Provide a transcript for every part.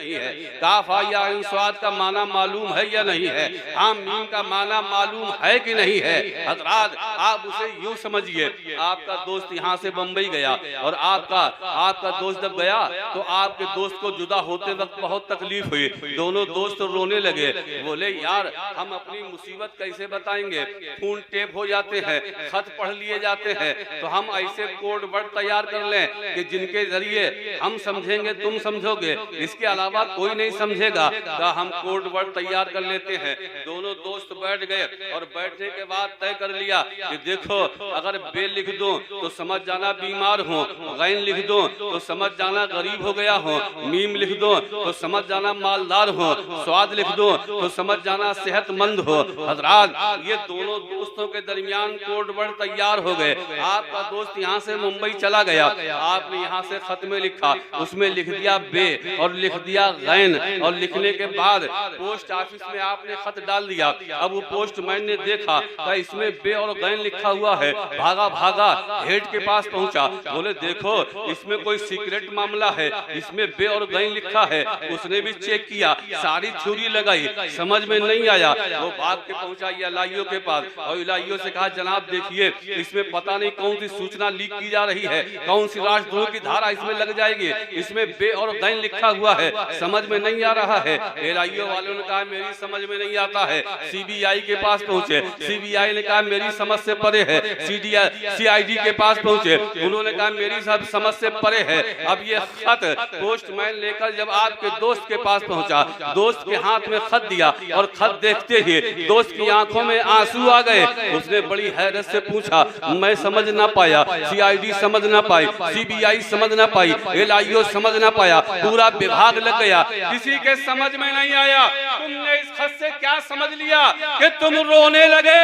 नहीं है। काफ या इन स्वाद का माना मालूम है या नहीं है, हाम मीम का माना मालूम है कि नहीं है। हजरात आप उसे यूं समझिए, आपका दोस्त यहाँ से बम्बई गया और आपका दोस्त जब गया तो आपके दोस्त को जुदा होते वक्त बहुत तकलीफ हुई। दोनों दोस्त रोने लगे, बोले यार हम अपनी मुसीबत कैसे बताएंगे, खून टेप हो जाते हैं, खत पढ़ लिए जाते हैं, तो हम ऐसे कोड वर्ड तैयार कर लें कि जिनके जरिए हम समझेंगे तुम समझोगे, इसके अलावा कोई नहीं समझेगा। तो हम कोड वर्ड तैयार कर लेते हैं। दोनों दोस्त बैठ गए और बैठने के बाद तय कर लिया कि देखो अगर बे लिख दो तो समझ जाना बीमार हो, गैन लिख दो तो समझ जाना गरीब हो गया हो, मीम लिख दो तो समझ जाना मालदार हो, स्वाद लिख दो तो समझ जाना सेहतमंद हो। हजरात ये दोनों दोस्तों के दरमियान कोड वर्ड तैयार हो गए। आपका दोस्त यहाँ से मुंबई चला गया, आपने यहाँ से खत में लिखा, उसमें लिख दिया बे और लिख दिया गैन, और लिखने के बाद पोस्ट ऑफिस में आपने खत डाल दिया। अब वो पोस्टमैन ने देखा कि इसमें बे और गैन लिखा हुआ है, भागा हेड के पास पहुंचा, बोले देखो इसमें कोई सीक्रेट मामला है, इसमें बे और गैन लिखा है। उसने भी चेक किया, सारी थ्योरी लगाई, समझ में नहीं आया। वो भाग के पहुंचा इलाइयों के पास और इलाइयों से कहा जनाब देखिए इसमें पता नहीं कौन सी सूचना लीक की जा रही है, कौन सी राष्ट्रद्रोह की धारा इसमें लग जाएगी, इसमें बे और गैन लिखा हुआ है, समझ में नहीं आ रहा है। एलआईओ वालों ने कहा मेरी समझ में नहीं आता है। सीबीआई के पास पहुंचे, सीबीआई ने कहा मेरी समझ से परे है। सीआईडी के पास पहुंचे, उन्होंने कहा मेरी सब समझ से परे है। अब ये खत पोस्टमैन लेकर जब आपके दोस्त के पास पहुंचा, दोस्त के हाथ में खत दिया और खत देखते ही दोस्त की आंखों में आंसू आ गए। उसने बड़ी हैरत से पूछा मैं समझ ना पाया, सीआईडी समझ ना पाई, सीबीआई समझ ना पाई, एलआईओ समझ ना पाया, पूरा विभाग लग गया, किसी के समझ में नहीं आया। तुमने इस खत से क्या समझ लिया कि तुम रोने लगे?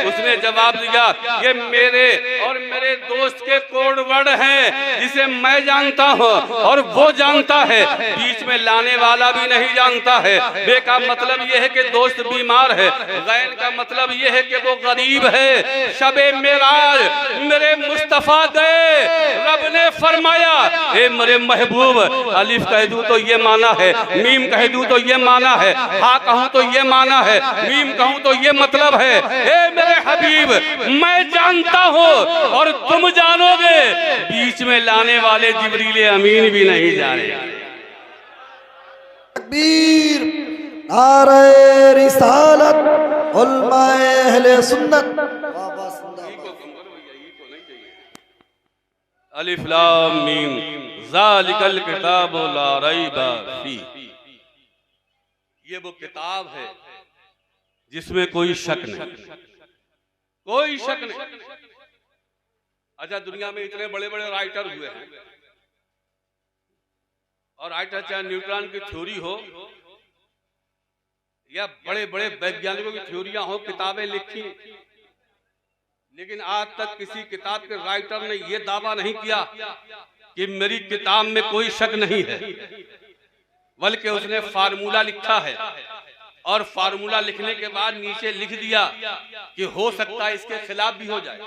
उसने जवाब दिया ये मेरे और मेरे दोस्त के कोड वर्ड हैं, जिसे मैं जानता हूँ और वो जानता है, बीच में लाने वाला भी नहीं जानता है। बे का मतलब ये है कि दोस्त बीमार है, गैन का मतलब ये है कि वो गरीब है। शबे मेराज मेरे मुस्तफा गए, रब ने फरमाया ए मेरे महबूब, अलिफ कह दूं तो ये माना है, मीम कह दूं तो ये माना है, हा कहूं तो ये माना है, मीम कहूं तो ये मतलब है। ए मेरे हबीब मैं जानता हूं और तुम जानोगे, बीच में लाने वाले जिब्रील अमीन भी नहीं जानेगा। तकबीर, नारे रिसालत, उलमाए अहले सुन्नत। अलिफ लाम मीम ज़ालिकल किताबु ला रैबा फी, ये वो किताब है जिसमें कोई शक नहीं, कोई शक नहीं। अच्छा दुनिया में इतने बड़े बड़े राइटर हुए हैं, और राइटर चाहे न्यूटन की थ्योरी हो या बड़े बड़े वैज्ञानिकों की थ्योरियां हो, किताबें लिखी, लेकिन आज तक किसी किताब के राइटर ने यह दावा नहीं किया कि मेरी किताब में कोई शक नहीं है, बल्कि उसने फार्मूला लिखा है और फार्मूला लिखने के बाद नीचे लिख दिया कि हो सकता है इसके खिलाफ भी हो जाए।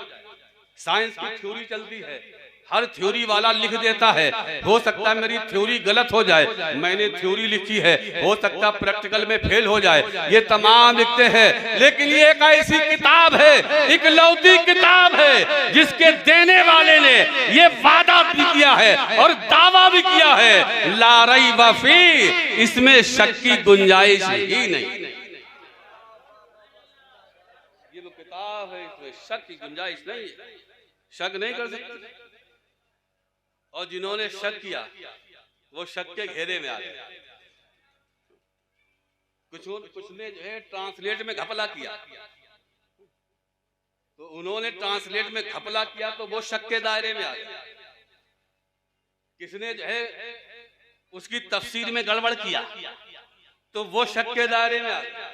साइंस की थ्योरी चलती है, हर थ्योरी वाला लिख देता है हो सकता है मेरी थ्योरी गलत हो जाए, मैंने थ्योरी लिखी है, हो सकता है प्रैक्टिकल में फेल हो जाए, ये तमाम लिखते हैं। लेकिन ये एक ऐसी किताब है, इकलौती किताब है जिसके देने वाले ने ये वादा भी किया है और दावा भी किया है ला रैबा फी, इसमें शक की गुंजाइश ही नहीं। ये वो किताब है, इसमें शक की गुंजाइश नहीं, शक नहीं कर सकते। और जिन्होंने शक किया वो शक के घेरे में आ गए। कुछ ने जो है ट्रांसलेट में घपला किया, तो उन्होंने ट्रांसलेट में घपला किया तो वो शक के दायरे में आ गए। किसने जो है उसकी तफसीर में गड़बड़ किया तो वो शक के दायरे में आ गया।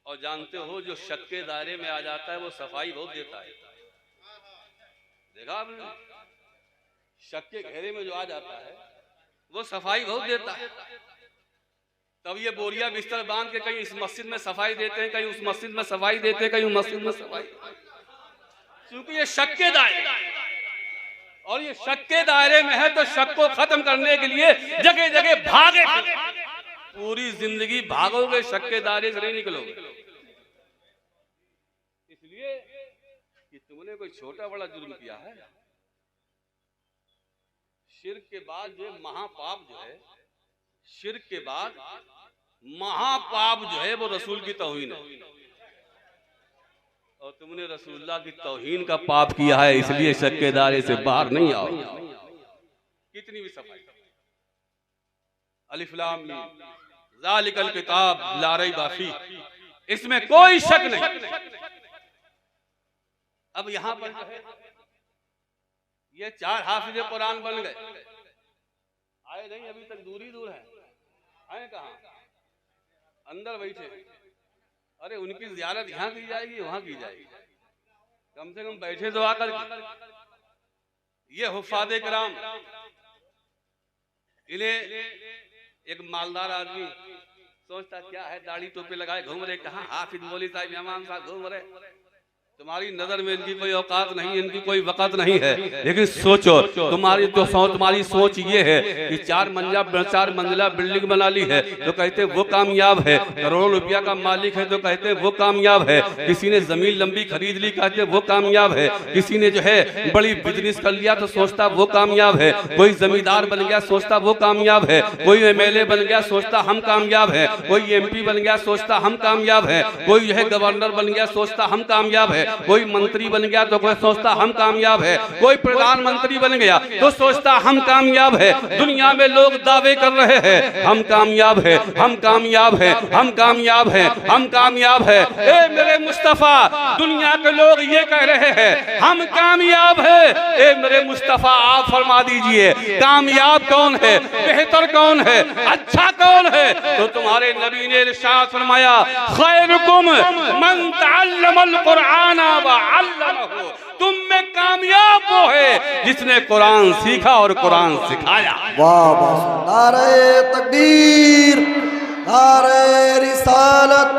और जानते हो जो शक के दायरे में आ जाता है वो सफाई बहुत देता है। देखा आपने, शक के घेरे में जो आ जाता है वो सफाई बहुत देता है। तब ये बोरिया बिस्तर बांध के कहीं इस मस्जिद में सफाई देते हैं, कहीं उस मस्जिद में सफाई देते हैं, कहीं उस मस्जिद में सफाई, क्योंकि ये शक के दायरे। और ये शक के दायरे में है तो शक को खत्म करने के लिए जगह जगह भागे। पूरी जिंदगी भागोगे, शक के दायरे से नहीं निकलोगे। इसलिए कि तुमने कोई छोटा बड़ा जुर्म किया है। शिर्क के बाद जो महापाप जो है, शिर्क के बाद महापाप जो है वो रसूल की तौहीन है, और तुमने रसूलुल्लाह की तौहीन का पाप किया है। इसलिए शक के दायरे से बाहर नहीं आओ, कितनी भी सफाई। अलिफ लाम मीम ज़ालिकल किताब ला रैब फीह, इसमें कोई शक नहीं। अब यहां पर जो है ये 4 हाफिज़े कुरान बन गए, आए नहीं, अभी तक दूर ही दूर है कहां? अंदर बैठे। अरे उनकी ज़ियारत यहाँ की जाएगी, वहां की जाएगी, कम से कम बैठे तो आकर। ये हुफ़ाज़े किराम, इन्हें एक मालदार आदमी सोचता क्या है, दाढ़ी टोपी लगाए घूम रहे, कहाँ हाफिज मौलवी साहब इमाम साहब घूम रहे। तुम्हारी नजर में इनकी कोई औकात नहीं, इनकी कोई वक़्त नहीं है। लेकिन सोचो, तुम्हारी सोच ये है कि 4 मंजिला बिल्डिंग बना ली है तो कहते वो कामयाब है, करोड़ों रुपया का मालिक है तो कहते वो कामयाब है, किसी ने जमीन लंबी खरीद ली कहते वो कामयाब है, किसी ने जो है बड़ी बिजनेस कर लिया तो सोचता वो कामयाब है, कोई जमींदार बन गया सोचता वो कामयाब है, कोई MLA बन गया सोचता हम कामयाब है, कोई MP बन गया सोचता हम कामयाब है, कोई जो है गवर्नर बन गया सोचता हम कामयाब है, कोई मंत्री बन गया तो कोई सोचता हम कामयाब है, कोई प्रधानमंत्री बन गया तो सोचता हम कामयाब है। दुनिया में लोग दावे कर रहे हैं हम कामयाब है, हम कामयाब है, हम कामयाब है, हम कामयाब है। ए मेरे मुस्तफा, दुनिया के लोग ये कह रहे हैं हम कामयाब है। ए मेरे मुस्तफा, आप फरमा दीजिए कामयाब कौन है, बेहतर कौन है, अच्छा कौन है? तो तुम्हारे नबी ने इरशाद फरमाया खैरुकुम मन तअल्लमल कुरान व अल्लमहु, तुम में कामयाब वो है जिसने कुरान सीखा और कुरान सिखाया। वाह वाह, नारे तकबीर, नारे रिसालत,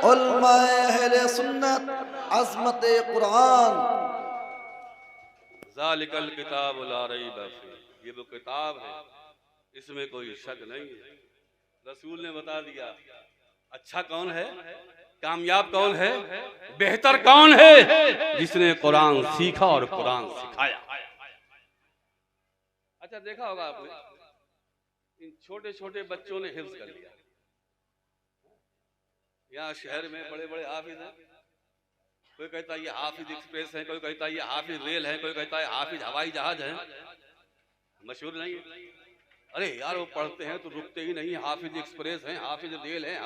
उलमाए अहले सुन्नत, अज़मत कुरान। ज़ालिकल किताब ला रैब फीह, ये वो किताब है, इसमें कोई शक नहीं है। रसूल ने बता दिया अच्छा कौन है, कामयाब कौन है, बेहतर कौन है, जिसने कुरान सीखा और कुरान सिखाया। अच्छा देखा होगा आपने, इन छोटे छोटे बच्चों ने हिफ्ज कर लिया। यहाँ शहर में बड़े बड़े हाफिज हैं, कोई कहता है ये हाफिज एक्सप्रेस है, कोई कहता है ये हाफिज रेल है, कोई कहता है हाफिज हवाई जहाज है। मशहूर नहीं है? अरे यार वो पढ़ते हैं तो रुकते ही नहीं, हाफिज एक्सप्रेस हैं, हाफिज रेल हैं,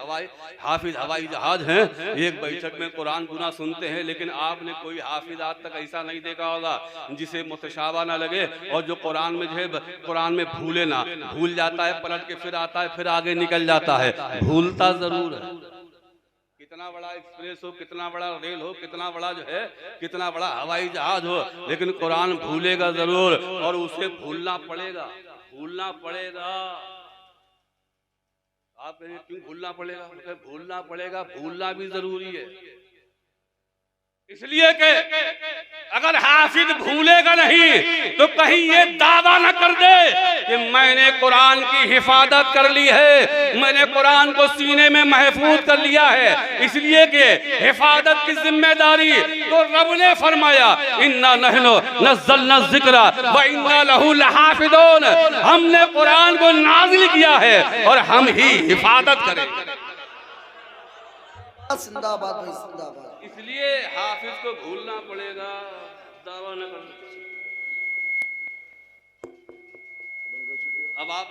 हाफिज हवाई जहाज हैं, एक बैठक में कुरान गुना सुनते हैं। लेकिन आपने कोई हाफिज आज तक ऐसा नहीं देखा होगा जिसे मुतशाबा ना लगे और जो कुरान में जो है कुरान में भूले ना, भूल जाता है पलट के फिर आता है, फिर आगे निकल जाता है, भूलता जरूर है। कितना बड़ा एक्सप्रेस हो, कितना बड़ा रेल हो, कितना बड़ा जो है, कितना बड़ा हवाई जहाज हो, लेकिन कुरान भूलेगा जरूर और उसे भूलना पड़ेगा, भूलना पड़ेगा। आप कहें क्यों भूलना पड़ेगा? भूलना पड़ेगा, भूलना भी जरूरी है। इसलिए कि अगर हाफिज भूलेगा नहीं तो कहीं ये दावा न कर दे कि मैंने कुरान की हिफाजत कर ली है, मैंने कुरान को सीने में महफूज कर लिया है। इसलिए कि हिफाजत की जिम्मेदारी तो रब ने फरमाया इन्ना नहनु नज़्ज़लना ज़िक्रा व इन्ना लहू लहाफिज़ून, हमने कुरान को नाज़िल किया है और हम ही हिफाजत करेंगे। जिंदाबाद भाई जिंदाबाद। इसलिए हाफिज को भूलना पड़ेगा, दावा न करना। अब आप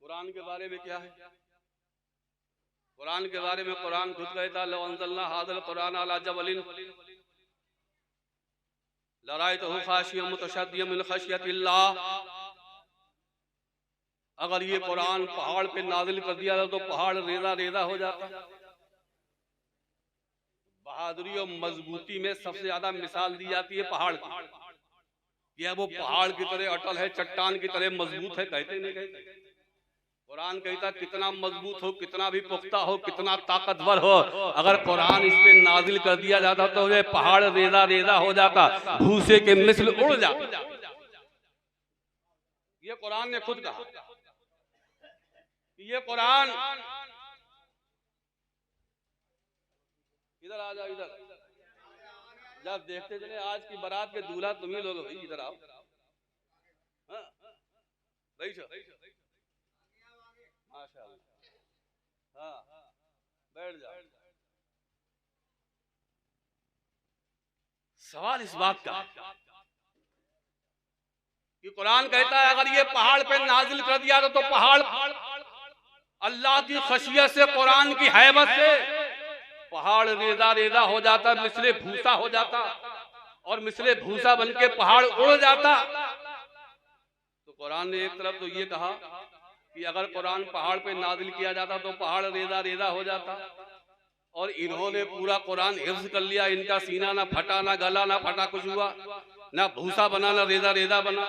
कुरान के बारे में क्या है? कुरान के बारे में कुरान खुद कहता लौ अंज़लना हाज़ल कुरान अला जबलिन लरायतहु खाशिय्यन मुतशद्दियन मिन खश्यतिल्लाह। अगर ये कुरान पहाड़ पे नाजिल कर दिया तो पहाड़ रेजा रेजा हो जाता। बहादुरी और मजबूती में सबसे ज्यादा मिसाल दी जाती है पहाड़ की। यह वो पहाड़ की तरह अटल है, चट्टान की तरह मजबूत है, कहते नहीं कहते? कुरान कहता कितना मजबूत हो, कितना भी पुख्ता हो, कितना ताकतवर हो, अगर कुरान इस पे नाजिल कर दिया जाता तो ये पहाड़ रेजा रेजा हो जाता, भूसे के मिसल उड़ जाता। ये कुरान ने खुद कहा। ये कुरान, इधर आ जाओ, इधर जब देखते चले आज की बारात के दूल्हा तुम ही लोग हो, इधर आओ, माशाअल्लाह, हाँ बैठ जाओ। सवाल इस बात का कि कुरान कहता है अगर ये पहाड़ पे नाजिल कर दिया तो पहाड़ अल्लाह की खशियत से, कुरान की हैबत से पहाड़ रेजा रेजा हो जाता, मिसले भूसा हो जाता, और मिसले भूसा बन के पहाड़ उड़ जाता। तो कुरान ने एक तरफ तो ये कहा कि अगर कुरान पहाड़ पे नाजिल किया जाता तो पहाड़ रेजा रेजा हो जाता, और इन्होंने पूरा कुरान हिफ्ज कर लिया, इनका सीना ना फटा, ना गला ना फटा, कुछ हुआ ना, भूसा बना ना रेजा रेजा बना,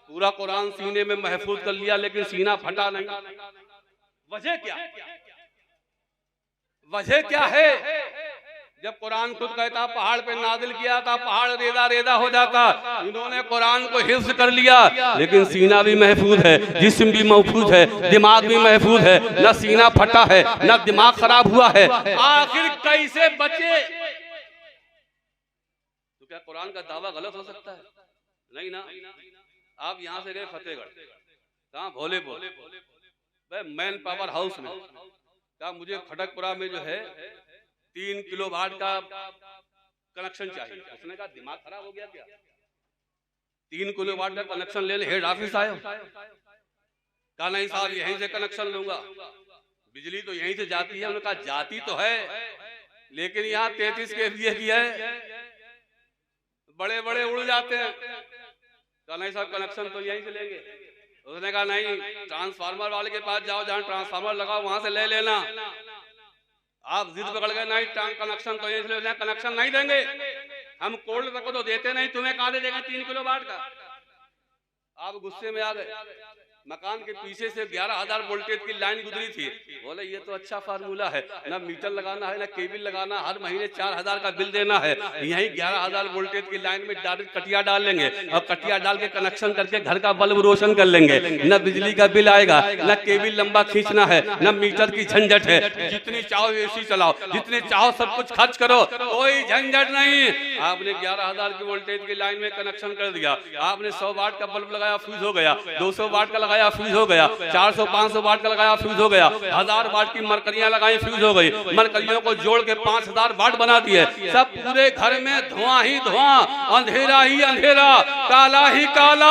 पूरा कुरान सीने में महफूज कर लिया लेकिन सीना फटा नहीं। वजह क्या? वजह क्या है? जब कुरान खुद कहता पहाड़ पे नाजिल किया था पहाड़ रेजा रेजा हो जाता, इन्होंने कुरान को हिफ्ज कर लिया लेकिन सीना भी महफूज है, जिस्म भी महफूज है, दिमाग भी महफूज है, न सीना फटा है न दिमाग खराब हुआ है, आखिर कैसे बचे? तो क्या कुरान का दावा गलत हो सकता है? नहीं ना। आप यहाँ से गए फतेहगढ़, कहाँ भोले बोले मैन पावर हाउस में, क्या मुझे खटकपुरा में जो है 3 किलो वाट का कनेक्शन चाहिए। उसने कहा दिमाग खराब हो गया क्या, 3 किलो वाट का कनेक्शन लेने हेड ऑफिस आए? कहा नहीं साहब यहीं से कनेक्शन लूंगा, बिजली तो यहीं से जाती है। उन्होंने कहा जाती तो है लेकिन यहाँ 33 kVA की है, बड़े बड़े उड़ जाते हैं। कहा नहीं साहब कनेक्शन तो यहीं से लेंगे। उसने कहा नहीं, ट्रांसफार्मर वाले के पास जाओ, जहाँ ट्रांसफार्मर लगाओ वहां से ले लेना। आप जिद पकड़ गए नहीं कनेक्शन तो ये कनेक्शन नहीं देंगे, हम कोल्ड तक तो देते नहीं, तुम्हें कहाँ दे देंगे 3 किलो वाट का। आप गुस्से में आ गए। मकान के पीछे से 11,000 वोल्टेज की लाइन गुजरी थी। बोले ये तो अच्छा फार्मूला है, ना मीटर लगाना है ना केबल लगाना, हर महीने 4,000 का बिल देना है, यही 11,000 वोल्टेज की लाइन में डायरेक्ट कटिया डाल लेंगे और कटिया डाल के कनेक्शन करके घर का बल्ब रोशन कर लेंगे, न बिजली का बिल आएगा, न केबल लंबा खींचना है, न मीटर की झंझट है, जितनी चाहो एसी चलाओ, जितने चाहो सब कुछ खर्च करो, कोई झंझट नहीं। आपने 11,000 की वोल्टेज की लाइन में कनेक्शन कर दिया, आपने 100 वाट का बल्ब लगाया फ्यूज हो गया, 200 वाट का फ्यूज हो गया, 400-500 वाट का लगाया फ्यूज हो गया, 1000 वाट की मरकरियां लगाई फ्यूज हो गई, मरकरियों को जोड़ के 5000 वाट बना दिए, सब पूरे घर में धुआं ही धुआं, अंधेरा ही अंधेरा, काला ही काला।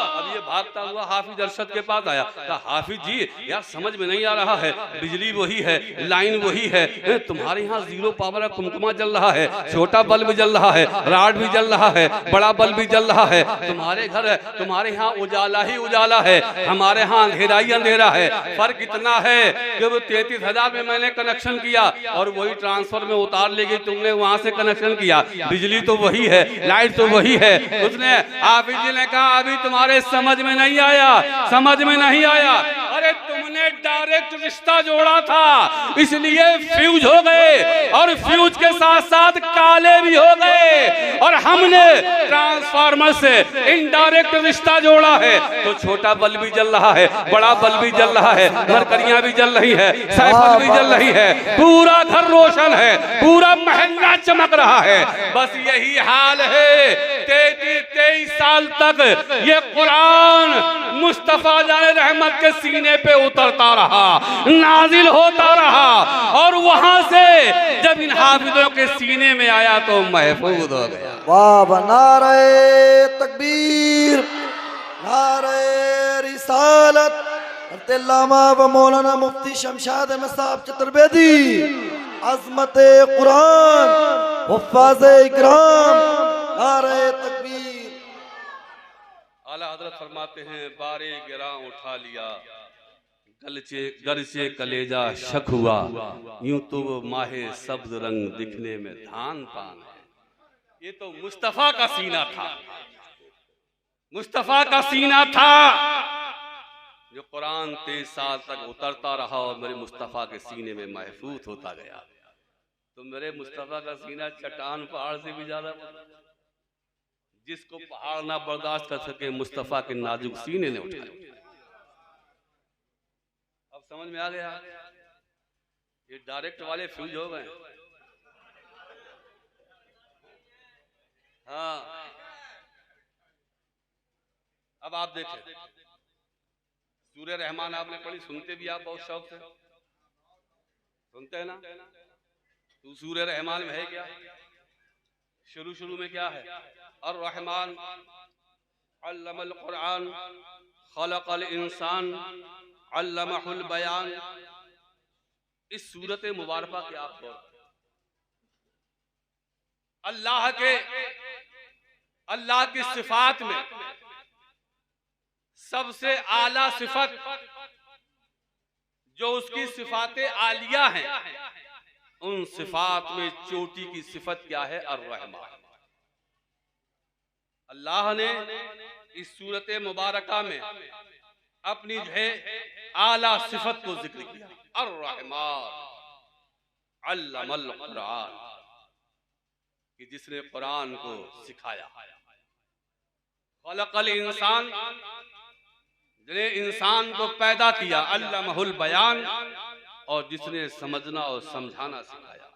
अब ये भागता हुआ हाफिज अरशद के पास आया, कहा हाफिज जी यार समझ में नहीं आ रहा है, बिजली वही है, लाइन वही है, तुम्हारे यहाँ 0 पावर का कुमकुमा जल रहा है, छोटा बल्ब जल रहा है, राड भी जल रहा है, बड़ा बल्ब भी जल रहा है, तुम्हारे घर तुम्हारे यहाँ उजाला ही उजाला है, हमारे यहाँ अंधेरा ही अंधेरा है। फर्क इतना है कि वो 33,000 में मैंने कनेक्शन किया और वही ट्रांसफर में उतार लेगी तुमने वहां से कनेक्शन किया, बिजली तो वही है, लाइट तो वही है। उसने हाफिज जी ने कहा अभी तुम्हारे समझ में नहीं आया, समझ में नहीं आया, अरे तुमने डायरेक्ट रिश्ता जोड़ा था इसलिए फ्यूज हो गए और फ्यूज के साथ साथ काले भी हो गए, और हमने ट्रांसफार्मर से इनडायरेक्ट रिश्ता जोड़ा है तो छोटा बल्ब भी जल रहा है, बड़ा बल्ब भी जल रहा है, मरकरियां भी जल रही है, साइकिल भी जल रही है, पूरा घर रोशन है, पूरा महल्ला चमक रहा है। बस यही हाल है। 23 साल तक ये कुरान मुस्तफा जाने रहमत के सीने पे उतरता रहा, नाजिल होता रहा, और वहां से जब इन हाफिजों के सीने में आया तो महफूज हो गया। वाह, नारे तकबीर, नारे रिसालत, अल्लामा व मौलाना मुफ्ती शमशाद अहमद साहब चतुर्वेदी, अज़मत कुरान, हुफ़्फ़ाज़ इकराम, नारे तकबीर। आला हज़रत फरमाते हैं बारे गिरा उठा लिया, घर से कलेजा शक हुआ, यूं तो वो माहे सब्ज रंग दिखने में धान पान है। ये तो मुस्तफा का सीना था, मुस्तफा का सीना था। जो कुरान 23 साल तक उतरता रहा और मेरे मुस्तफ़ा के सीने में महफूज होता गया। तो मेरे मुस्तफ़ा का सीना चट्टान पहाड़ से भी ज्यादा, जिसको पहाड़ ना बर्दाश्त कर सके मुस्तफ़ा के नाजुक सीने ने उठाया। अब समझ में आ गया, ये डायरेक्ट वाले फ्यूज हो गए। हाँ, अब आप देखें, सूरह रहमान आपने पढ़ी, सुनते भी आप बहुत शौक से सुनते हैं ना। तो सूरह रहमान में है क्या? शुरू में क्या है? और रहमान अल्लमल कुरान खलकल इंसान अल्लमहुल बयान। इस सूरत मुबारका के आप अल्लाह की सिफात में सबसे आला सिफत जो उसकी सिफाते आलिया हैं, उन सिफात में चोटी की सिफत क्या है? अर्रहमान। अल्लाह ने इस सूरत मुबारका में अपनी जो है आला सिफत को जिक्र किया, अर्रहमान अल्लमल कुरान, कि जिसने कुरान को सिखाया। खलकल इंसान, जिसने इंसान को पैदा किया। अल्लमहुल बयान, और जिसने समझना और समझाना सिखाया।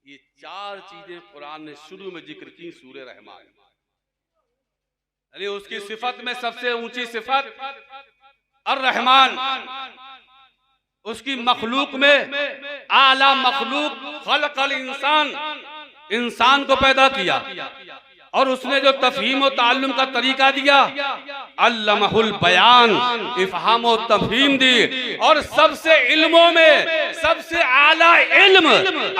ये चार चीजें कुरान ने शुरू में जिक्र की सूरह रहमान। यानी उसकी सिफत में सबसे ऊंची सिफत अर्रहमान, उसकी मखलूक में आला मखलूक खलकल इंसान, इंसान को पैदा किया, और उसने जो तफहीम और ताल्लुम का तरीका दिया, अल्लमहुल बयान, इफ़हाम और तफहीम दी, और सबसे इल्मों में सबसे आला इल्म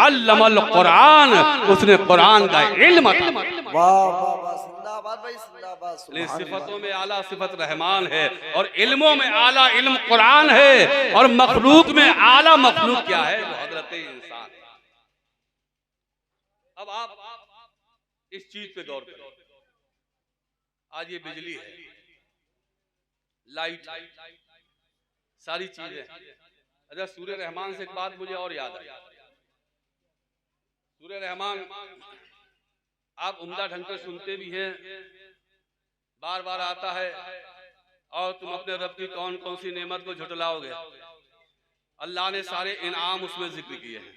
अल्लमल कुरान, उसने कुरान का इल्म था। वाह वाह वाह, जिंदाबाद भाई, जिंदाबाद। सिफतों में आला सिफत रहमान है, और इल्मों में आला इल्म कुरान है, और मखलूक में आला मखलूक क्या है? वो हजरत इंसान। अब आप इस चीज पे गौर करें। आज ये बिजली है, लाइट, सारी चीजें। अच्छा, सूरह रहमान से एक बात मुझे और याद आई। सूरह रहमान आप उम्दा ढंग से सुनते भी हैं, बार बार आता है, और तुम अपने रब की कौन कौन सी नेमत को झुटलाओगे। अल्लाह ने सारे इनाम उसमें जिक्र किए हैं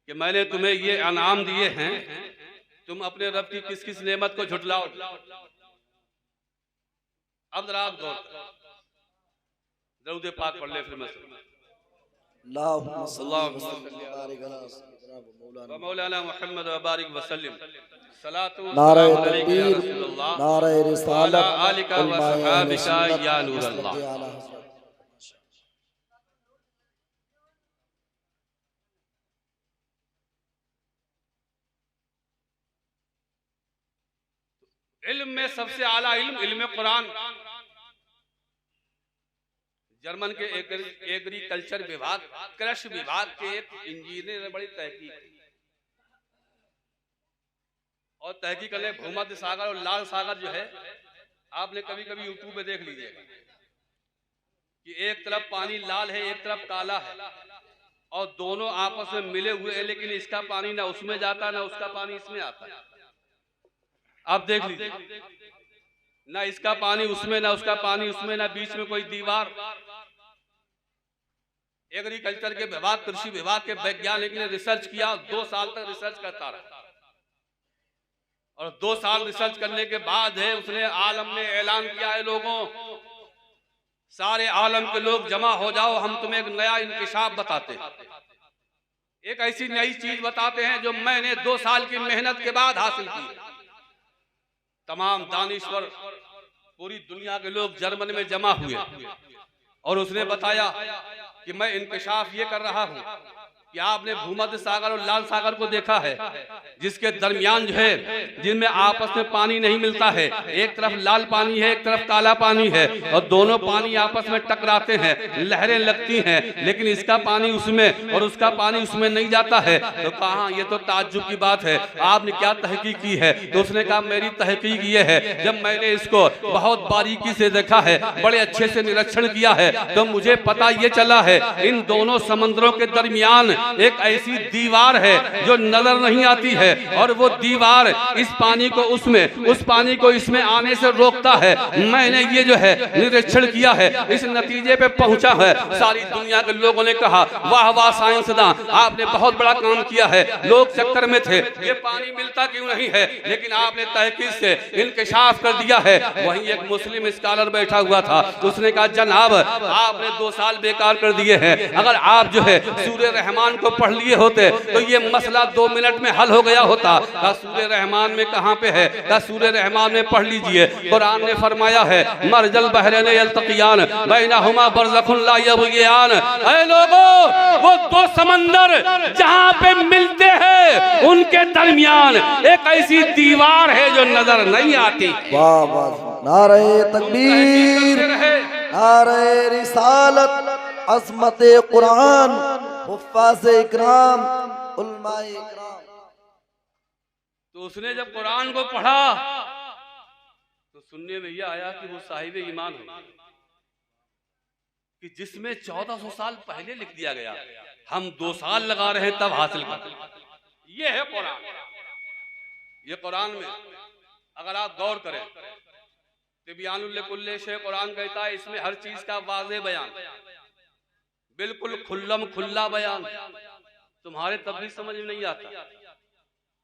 कि मैंने तुम्हें ये इनाम दिए हैं, तुम अपने रब की किस किस नेमत को झुटलाओ। अब जरा आप गौर करें, दरूद पाक पढ़ ले, फिर मैं मौलाना मुहम्मद व बारिक वसल्लम। नारे तकबीर, नारे रिसालत, या नूर अल्लाह। इल्म में सबसे आला इल्म इल्म कुरान। जर्मन के एग्रीकल्चर विभाग, कृषि विभाग के एक इंजीनियर ने बड़ी तहकीक और तहकीक करने भूमध्य सागर और लाल सागर जो है, आपने कभी कभी यूट्यूब में देख लीजिएगा कि एक तरफ पानी लाल है, एक तरफ काला है, और दोनों आपस में मिले हुए हैं, लेकिन इसका पानी ना उसमें जाता ना उसका पानी इसमें आता है। आप देख लीजिए, ना इसका पानी उसमें ना उसका पानी उसमें, ना बीच में कोई दीवार। एग्रीकल्चर के विभाग, कृषि विभाग के वैज्ञानिक ने रिसर्च किया, 2 साल तक रिसर्च करता रहा, और 2 साल रिसर्च करने के बाद है उसने आलम ने ऐलान किया है, लोगों, सारे आलम के लोग जमा हो जाओ, हम तुम्हें एक नया इंकिशाफ बताते हैं, एक ऐसी नई चीज बताते हैं जो मैंने 2 साल की मेहनत के बाद हासिल की। तमाम दानिश्वर पूरी दुनिया के लोग जर्मनी में जमा हुए, और उसने बताया कि मैं इंकिशाफ ये कर रहा हूं कि आपने भूमध्य सागर और लाल सागर को देखा है, जिसके दरमियान जो है, जिनमें आपस में पानी नहीं मिलता है, एक तरफ लाल पानी है, एक तरफ काला पानी है, और दोनों पानी आपस में टकराते हैं, लहरें लगती हैं, लेकिन इसका पानी उसमें और उसका पानी उसमें नहीं जाता है। तो कहा ये तो ताज्जुब की बात है, आपने क्या तहकीक की है? तो उसने कहा मेरी तहकीक ये है, जब मैंने इसको बहुत बारीकी से देखा है, बड़े अच्छे से निरीक्षण किया है, तो मुझे पता ये चला है इन दोनों समंदरों के दरमियान एक ऐसी दीवार है जो नजर नहीं आती है, और वो दीवार इस पानी को उसमें, उस पानी को इसमें आने से रोकता है। मैंने ये जो है निरीक्षण किया है, इस नतीजे पे पहुंचा है। सारी दुनिया के लोगों ने कहा वाह वाह साइंसदान, आपने बहुत बड़ा काम किया है। लोग चक्कर में थे ये पानी मिलता क्यों नहीं है, लेकिन आपने तहकीक से इंकशाफ कर दिया है। वहीं एक मुस्लिम स्कॉलर बैठा हुआ था, उसने कहा जनाब आपने 2 साल बेकार कर दिए हैं, अगर आप जो है सूरह रहमान को पढ़ लिए होते तो ये मसला 2 मिनट में हल हो गया होता। कहा सूरह रहमान में कहाँ पे है? कहा सूरह रहमान में पढ़ लीजिए, कुरान ने फरमाया है मरजल बहरैन यल्तक़ियान बैनहुमा बरज़खुन ला यबग़ियान। ऐ लोगों, वो 2 समंदर जहाँ पे मिलते हैं उनके दरमियान एक ऐसी दीवार है जो नजर नहीं आती। वाह वाह, नारे तकबीर, नारे रिसालत, अज़मत कुरान, हुफ़्फ़ाज़ इकराम, उलमाए इकराम। तो उसने जब कुरान को पढ़ा तो सुनने में यह आया कि वो साहिब ईमान हो कि जिसमें 1400 साल पहले लिख दिया गया, हम 2 साल लगा रहे हैं तब हासिल कर। ये है कुरान। ये कुरान में अगर आप गौर करें, तिबयानुल कुल्ले शै, कुरान कहता है इसमें हर चीज का वाज़े बयान, बिल्कुल खुल्लम खुल्ला बयान। तुम्हारे तब भी समझ में नहीं आता,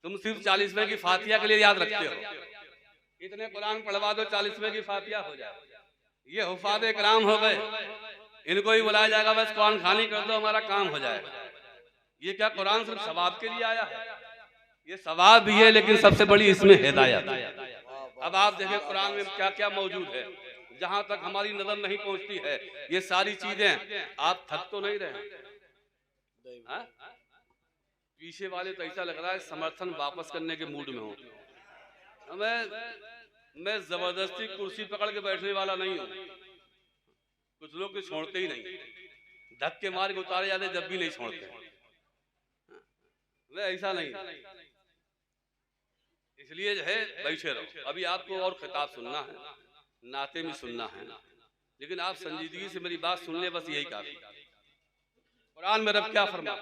तुम सिर्फ 40वें की फातिहा के लिए याद रखते हो। इतने कुरान पढ़वा दो 40वें की फातिहा हो जाए। ये हुफ़ाज़ इकराम हो गए, इनको ही बुलाया जाएगा बस कुरान खानी कर दो हमारा काम हो जाएगा। ये क्या कुरान सिर्फ सवाब के लिए आया है? ये सवाब भी है, लेकिन सबसे बड़ी इसमें हिदायत। अब आप देखें कुरान में क्या क्या मौजूद है, जहां तक हमारी नजर नहीं पहुंचती है ये सारी चीजें। आप थक तो नहीं रहे? पीछे वाले तो ऐसा लग रहा है समर्थन वापस करने के मूड में हो। मैं जबरदस्ती कुर्सी पकड़ के बैठने वाला नहीं हूँ। कुछ लोग तो छोड़ते ही नहीं, धक्के मार के उतारे जाते जब भी नहीं छोड़ते। मैं ऐसा नहीं, इसलिए जो है बैठे रहो। अभी आपको और खिताब सुनना है, नाते भी सुनना है, लेकिन आप संजीदगी से मेरी बात सुन ले, बस यही काफी। कुरान में रब क्या फरमा,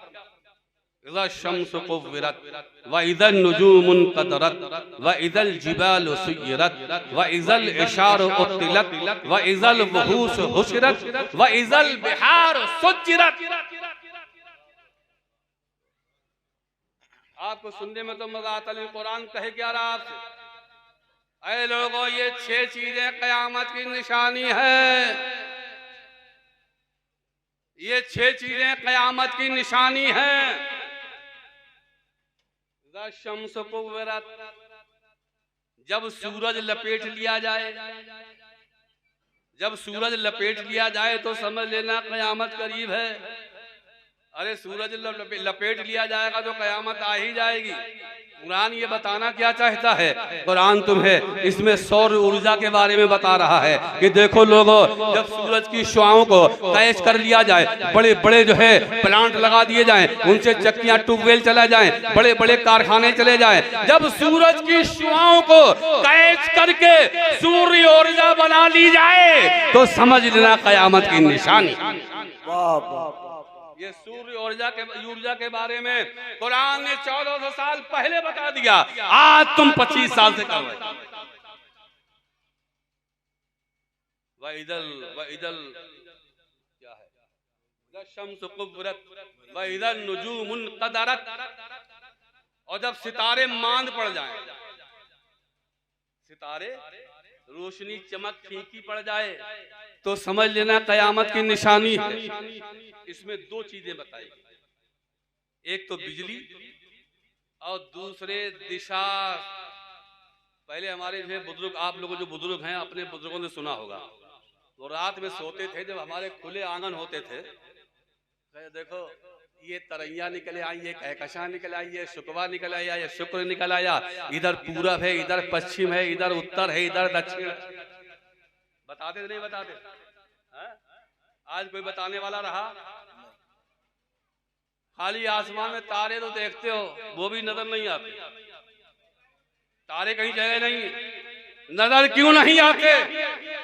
इज़ा शम्सु कुव्विरत व इज़ल नुजूमुन क़दरत व इज़ल जिबालु सुय्यरत व इज़ल इशारु उत्तिलत व इज़ल वहूस हुशिरत व इज़ल बिहार सुज्जिरत। आपको सुनने में तो मजा आता, लेकिन कुरान कहे क्या रहा आपसे? ऐ लोगों, ये 6 चीजें कयामत की निशानी है। ये 6 चीजें कयामत की निशानी है। शम्स कुव्विरत, जब सूरज लपेट लिया जाए, जब सूरज लपेट लिया जाए तो समझ लेना कयामत करीब है। अरे सूरज लपेट लिया जाएगा तो कयामत आ ही जाएगी। कुरान ये बताना क्या चाहता है? कुरान तुम्हें इसमें सौर ऊर्जा के बारे में बता रहा है कि देखो लोगों, जब सूरज की शुआओं को कैच कर लिया जाए, बड़े बड़े जो है प्लांट लगा दिए जाएं, उनसे चक्कियां ट्यूबवेल चला जाएं, बड़े बड़े कारखाने चले जाएं, जब सूरज की शुआओं को कैच करके सूर्य ऊर्जा बना ली जाए तो समझ लेना कयामत की निशानी। ये सूर्य ऊर्जा के बारे में कुरान ने 1400 साल पहले बता दिया, आज तुम 25 साल से कर रहे। वइदल क्या है? शम्सु कुव्विरत वइदल नुजूमुन क़दरत। और जब सितारे मांद पड़ जाएं, सितारे रोशनी चमक फीकी पड़ जाए तो समझ लेना कयामत की निशानी है। इसमें 2 चीजें बताई, एक तो बिजली और दूसरे दिशा। पहले हमारे जो बुजुर्ग, आप लोग जो बुजुर्ग हैं, अपने बुजुर्गों ने सुना होगा, वो रात में सोते थे जब हमारे खुले आंगन होते थे। देखो ये तरैया निकले आई, ये कहकशा निकल आई, ये शुकवा निकल आया, ये शुक्र निकल आया। इधर पूरब है, इधर पश्चिम है, इधर उत्तर है, इधर दक्षिण। बताते नहीं बताते? आज कोई बताने वाला रहा? खाली आसमान में तारे तो देखते हो, वो भी नजर नहीं आते। तारे कहीं जगह नहीं, नजर क्यों नहीं आते?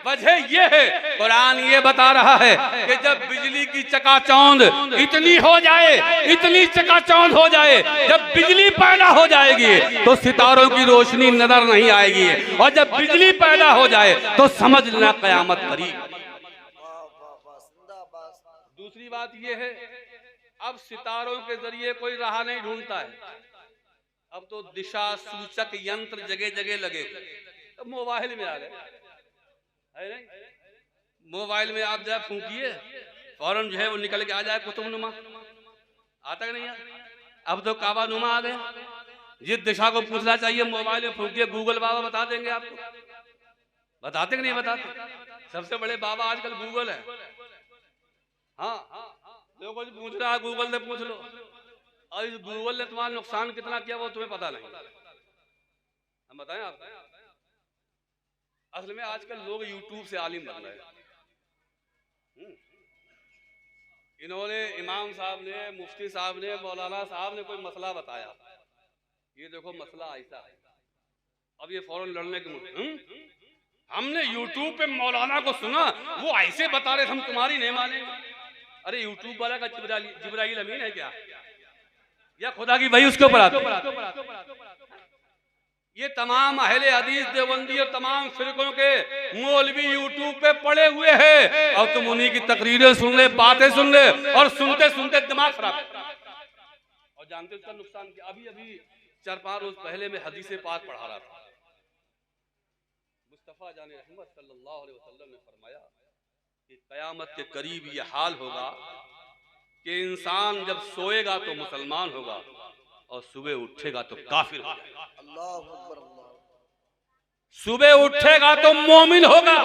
वजह ये है, कुरान ये बता रहा है कि जब बिजली की चकाचौंध इतनी हो जाए, इतनी चकाचौंध हो जाए, जब बिजली पैदा हो जाएगी तो सितारों की रोशनी नजर नहीं आएगी, और जब बिजली पैदा हो जाए तो समझ लेना कयामत करीब। दूसरी बात ये है, अब सितारों के जरिए कोई राह नहीं ढूंढता है, अब तो दिशा सूचक यंत्र जगह जगह लगे। अब मोबाइल में आ गए, है नहीं? मोबाइल में आप जब फूंकिए फौरन जो है वो निकल के आ जाए कुतुब नुमा। आता कि नहीं? अब तो काबा नुमा आ गया। जिस दिशा को पूछना चाहिए मोबाइल में फूंकिए, गूगल बाबा बता देंगे आपको। बताते कि नहीं बताते? सबसे बड़े बाबा आजकल गूगल है। हाँ, जो कुछ पूछ रहा है गूगल से पूछ लो, और इस गूगल ने तुम्हारा नुकसान कितना किया वो तुम्हें पता नहीं। हम बताएं आपको, असल में आजकल लोग यूट्यूब से आलिम बन रहे हैं। इन्होंने इमाम साहब ने, मुफ्ती साहब ने, मौलाना साहब ने कोई मसला बताया, ये देखो मसला ऐसा है, अब ये फौरन लड़ने के मुझे हमने यूट्यूब पे मौलाना को सुना, वो ऐसे बता रहे, हम तुम्हारी नहीं मानेंगे। अरे यूट्यूब वाला का जिब्राइल अमीन है क्या, या खुदा की वही उसके ऊपर आती? ये तमाम अहले हदीस देवबंदी और तमाम फिरकों के मौलवी यूट्यूब पे पड़े हुए हैं, और तुम उन्हीं की तकरीरें सुन ले, बातें सुन ले, और सुनते सुनते दिमाग खराब। और जानते उसका नुकसान क्या? अभी अभी 4-5 रोज पहले मैं हदीसे पाक पढ़ा रहा था। मुस्तफा जाने रहमत सल्लल्लाहु अलैहि वसल्लम ने फरमाया कि कयामत के करीब ये हाल होगा कि इंसान जब सोएगा तो मुसलमान होगा, और सुबह उठेगा तो काफिर हो जाएगा। सुबह उठेगा तो मोमिन होगा,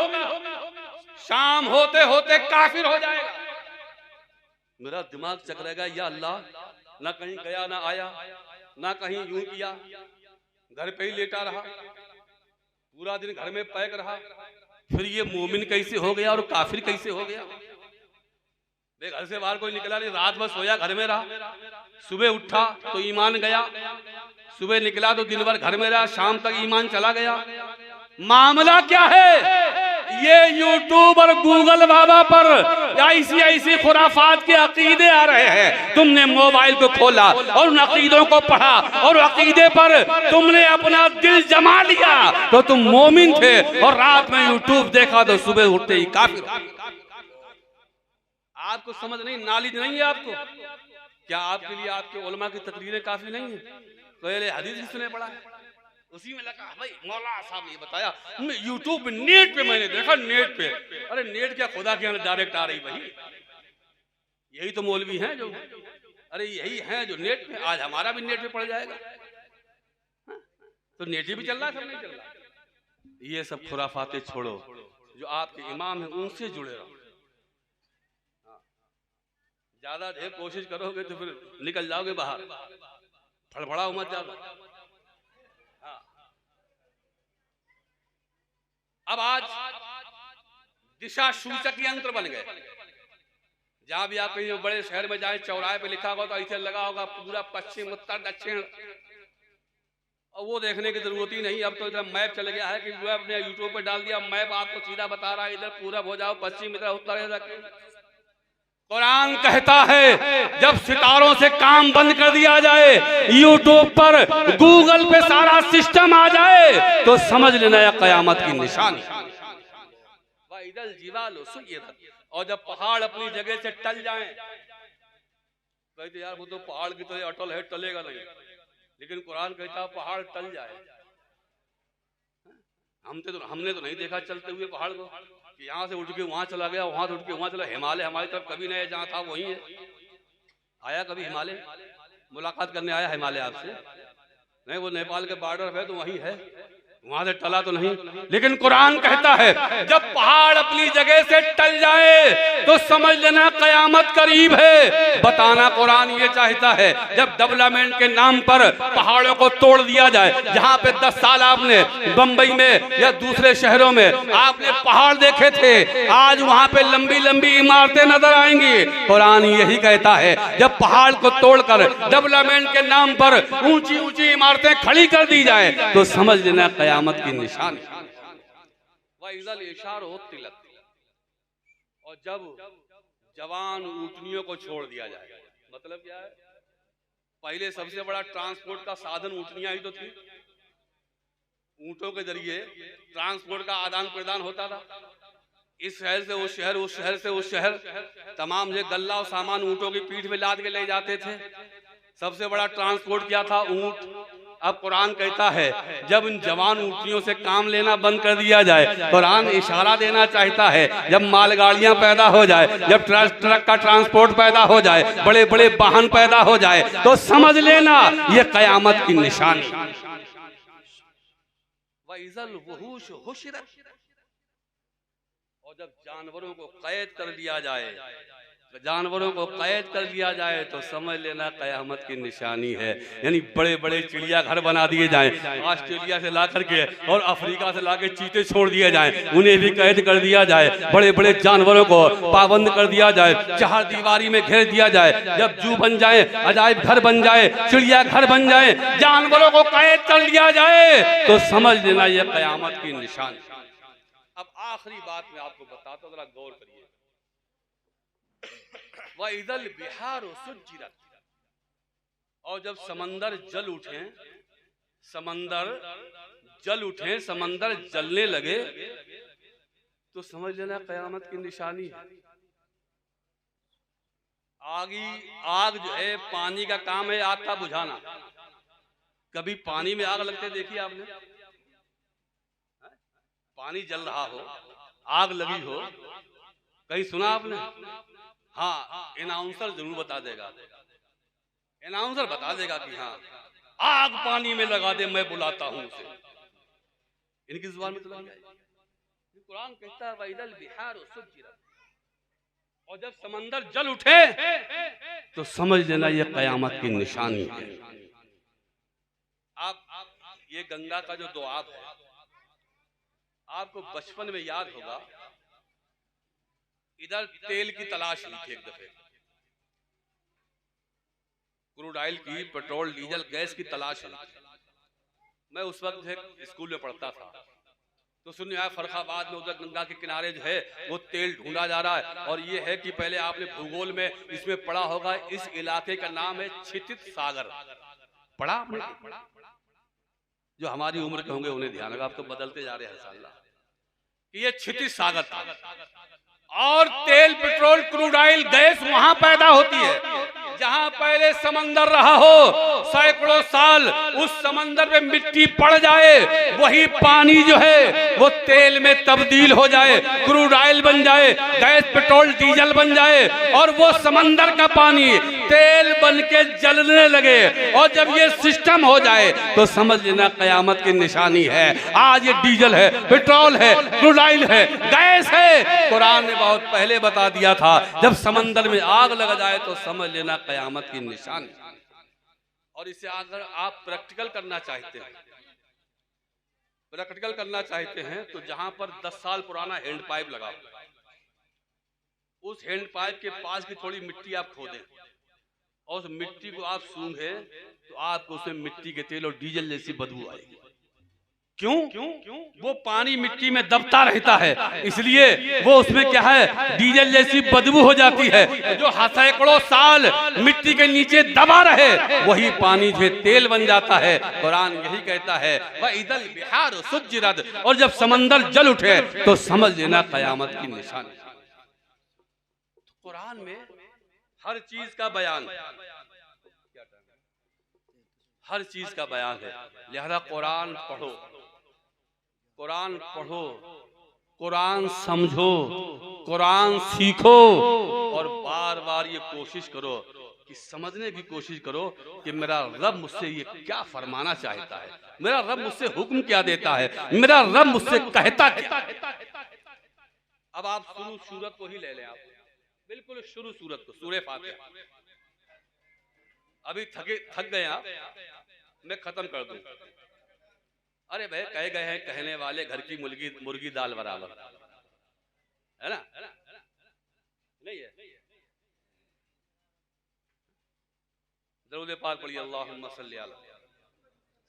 शाम होते होते काफिर हो जाएगा। मेरा दिमाग चकरेगा, या अल्लाह, ना कहीं गया ना आया, ना कहीं यूं किया, घर पे ही लेटा रहा, पूरा दिन घर में पैक रहा, फिर ये मोमिन कैसे हो गया और काफिर कैसे हो गया? घर से बाहर कोई निकला नहीं, रात भर सोया, घर में रहा, सुबह उठा तो ईमान गया, सुबह निकला तो दिन भर घर में रहा, शाम तक ईमान चला गया। मामला क्या है? ये यूट्यूब और गूगल बाबा पर ऐसी ऐसी खुराफात के अकीदे आ रहे हैं। तुमने मोबाइल को खोला और उन अकीदों को पढ़ा, और अकीदे पर तुमने अपना दिल जमा लिया तो तुम मोमिन थे, और रात में यूट्यूब देखा तो सुबह उठते ही काफिर। आपको समझ नहीं, नॉलेज नहीं है आपको? क्या आपके लिए आपके उलमा की तकरीरें काफी नहीं है? पहले हदीस सुने पड़ा है, उसी में लगा भाई मौलाना साहब ये बताया, यूट्यूब पे नेट पे मैंने देखा, नेट पे। अरे नेट क्या, खुदा के अंदर डायरेक्ट आ रही भाई, यही तो मौलवी हैं जो, अरे यही हैं जो नेट पे। आज हमारा भी नेट पे पड़ जाएगा, तो नेट भी चल रहा है, सब नहीं चल रहा। ये सब खुराफाते छोड़ो, जो आपके इमाम है उनसे जुड़े रहो। ज्यादा ढेर कोशिश करोगे तो फिर निकल जाओगे बाहर, फड़फड़ाओ मत जाओ। अब आज दिशा सूचक यंत्र बन गए। जहां भी आप कहीं बड़े शहर में जाए, चौराहे पे लिखा होगा तो ऐसे लगा होगा पूरा पश्चिम उत्तर दक्षिण, और वो देखने की जरूरत ही नहीं। अब तो इधर मैप चल गया है कि आपने यूट्यूब पे डाल दिया, मैप आपको सीधा बता रहा है, इधर पूरब हो जाओ, पश्चिम, इधर उत्तर, इधर। कुरान कहता है जब सितारों से काम बंद कर दिया जाए, यूट्यूब पर गूगल पे सारा सिस्टम आ जाए, तो समझ लेना यह कयामत की निशानी। और जब पहाड़ अपनी जगह से टल जाएं, कहते यार वो तो पहाड़ की तरह अटल है, टलेगा नहीं, लेकिन कुरान कहता है पहाड़ टल जाए। हमने तो नहीं देखा चलते हुए पहाड़ को, यहाँ से उठ के वहां चला गया, वहां से उठ के वहां चला। हिमालय हमारी तरफ कभी नहीं, जहाँ था वही है। आया कभी हिमालय? मुलाकात करने आया हिमालय आपसे? नहीं, वो नेपाल के बॉर्डर पे तो वही है। वहां से टला तो नहीं, लेकिन कुरान कहता है जब पहाड़ अपनी जगह से टल जाए तो समझ लेना कयामत करीब है। बताना कुरान ये चाहता है जब डेवलपमेंट के नाम पर पहाड़ों को तोड़ दिया जाए, जहां पे 10 साल आपने बंबई में या दूसरे शहरों में आपने पहाड़ देखे थे, आज वहां पे लंबी लंबी इमारतें नजर आएंगी। कुरान यही कहता है जब पहाड़ को तोड़कर डेवलपमेंट के नाम पर ऊंची ऊंची इमारतें खड़ी कर दी जाए तो समझ लेना कयामत की निशानी। वइज़ल इशार हो तिलक, और जब जवान ऊँटनियों को छोड़ दिया जाए, मतलब क्या है, पहले सबसे बड़ा ट्रांसपोर्ट का साधन ऊँटनियां ही तो थी। ऊँटों के जरिए ट्रांसपोर्ट का आदान प्रदान होता था, इस शहर से उस शहर, उस शहर से उस शहर, तमाम ये गल्ला और सामान ऊँटों की पीठ में लाद के ले जाते थे। सबसे बड़ा ट्रांसपोर्ट क्या था? ऊँट। अब कुरान कहता है जब इन जवान ऊँटनियों से काम लेना बंद कर दिया जाए, कुरान इशारा देना चाहता है जब मालगाड़ियां पैदा हो जाए, जब ट्रक का ट्रांसपोर्ट पैदा हो जाए, बड़े बड़े वाहन पैदा हो जाए तो समझ लेना ये कयामत की निशानी। वइज़ल वहूश हुशिरत, और जब जानवरों को कैद कर लिया जाए, जानवरों को कैद कर लिया जाए तो समझ लेना कयामत की निशानी है। यानी बड़े बड़े चिड़ियाघर बना दिए जाएं, ऑस्ट्रेलिया से ला करके और अफ्रीका से लाके चीते छोड़ दिए जाएं, उन्हें भी कैद कर दिया जाए, बड़े बड़े जानवरों को पाबंद कर दिया जाए, चार दीवारी में घेर दिया जाए, जब जू बन जाए, अजायब घर बन जाए, चिड़ियाघर बन जाए, जानवरों को कैद कर लिया जाए तो समझ लेना यह कयामत की निशानी। अब आखिरी बात मैं आपको बताता हूं, जरा गौर करिए। वइज़ल बिहार सुज्जिरत, और जब समंदर जल उठे, समंदर जल उठे, समंदर जलने लगे तो समझ लेना कयामत की निशानी है। आग जो है पानी का काम है, आग का बुझाना। कभी पानी में आग लगते देखिए आपने? पानी जल रहा हो, आग लगी हो, कहीं सुना आपने? हाँ, अनाउंसर जरूर बता देगा, अनाउंसर बता देगा कि हाँ आग पानी में लगा दे, मैं बुलाता हूं उसे। इनकी जुबान में तो लग जाएगी। कुरान कहता है वइज़ल बिहार सुज्जिरत, और जब समंदर जल उठे तो समझ लेना यह कयामत की निशानी है। आप ये गंगा का जो दोआब है, आपको बचपन में याद होगा, इधर तेल की तलाश हुई थी एक दफे, क्रूड ऑयल की, पेट्रोल डीजल गैस की तलाश हुई। मैं उस वक्त स्कूल में पढ़ता था तो सुनिए आया फर्रुखाबाद में उधर गंगा के किनारे जो है वो तेल ढूंढा जा रहा है। और ये है कि पहले आपने भूगोल में इसमें पढ़ा होगा, इस इलाके का नाम है क्षितिज सागर। पढ़ा आपने? जो हमारी उम्र के होंगे उन्हें ध्यान होगा, आप तो बदलते जा रहे हैं हर साल। ये क्षितिज सागर था और तेल, पेट्रोल, क्रूड ऑयल, गैस वहां पैदा होती है जहां पहले समंदर रहा हो। सैकड़ों साल उस समंदर में मिट्टी पड़ जाए, वही पानी जो है वो तेल में तब्दील हो जाए, क्रूड ऑयल बन जाए, गैस, पेट्रोल, डीजल बन जाए, और वो समंदर का पानी तेल बन के जलने लगे। और जब ये सिस्टम हो जाए तो समझ लेना कयामत की निशानी है। आज ये डीजल है, पेट्रोल है, क्रूड ऑयल है, गैस है। कुरान ने बहुत पहले बता दिया था जब समंदर में आग लग जाए तो समझ लेना कयामत की निशानी। और इसे अगर आप प्रैक्टिकल करना चाहते हैं, प्रैक्टिकल करना चाहते हैं तो जहां पर 10 साल पुराना हैंड पाइप लगा, उस हैंड पाइप के पास की थोड़ी मिट्टी आप खोदें और उस मिट्टी को आप सूंघे तो आपको उसमें मिट्टी के तेल और डीजल जैसी बदबू आएगी। क्यों? वो पानी मिट्टी में दबता रहता है, इसलिए वो उसमें क्या है, डीजल जैसी बदबू हो जाती है। जो सैकड़ों साल मिट्टी के नीचे दबा रहे वही पानी जो तेल बन जाता है। कुरान यही कहता है वइज़ल बिहार सुज्जिरत, और जब समंदर जल उठे तो समझ लेना कयामत की निशानी। कुरान में हर चीज का बयान, हर चीज का बयान है। लिहाजा कुरान पढ़ो, कुरान पढ़ो, कुरान समझो, कुरान सीखो, और बार बार ये कोशिश करो कि समझने की कोशिश करो कि मेरा रब मुझसे ये क्या फरमाना चाहता है, मेरा रब मुझसे हुक्म क्या देता है, मेरा रब मुझसे कहता क्या। अब आप शुरू सूरत को ही ले लें, आप बिल्कुल शुरू सूरत को, सूरह फातिहा। अभी थक गए आप, मैं खत्म कर दूं। अरे भाई कह गए हैं कहने वाले घर की मुर्गी दाल बराबर, है ना? नहीं है? दरूद पाक पढ़िए, अल्लाहुम्मा सल्ली अला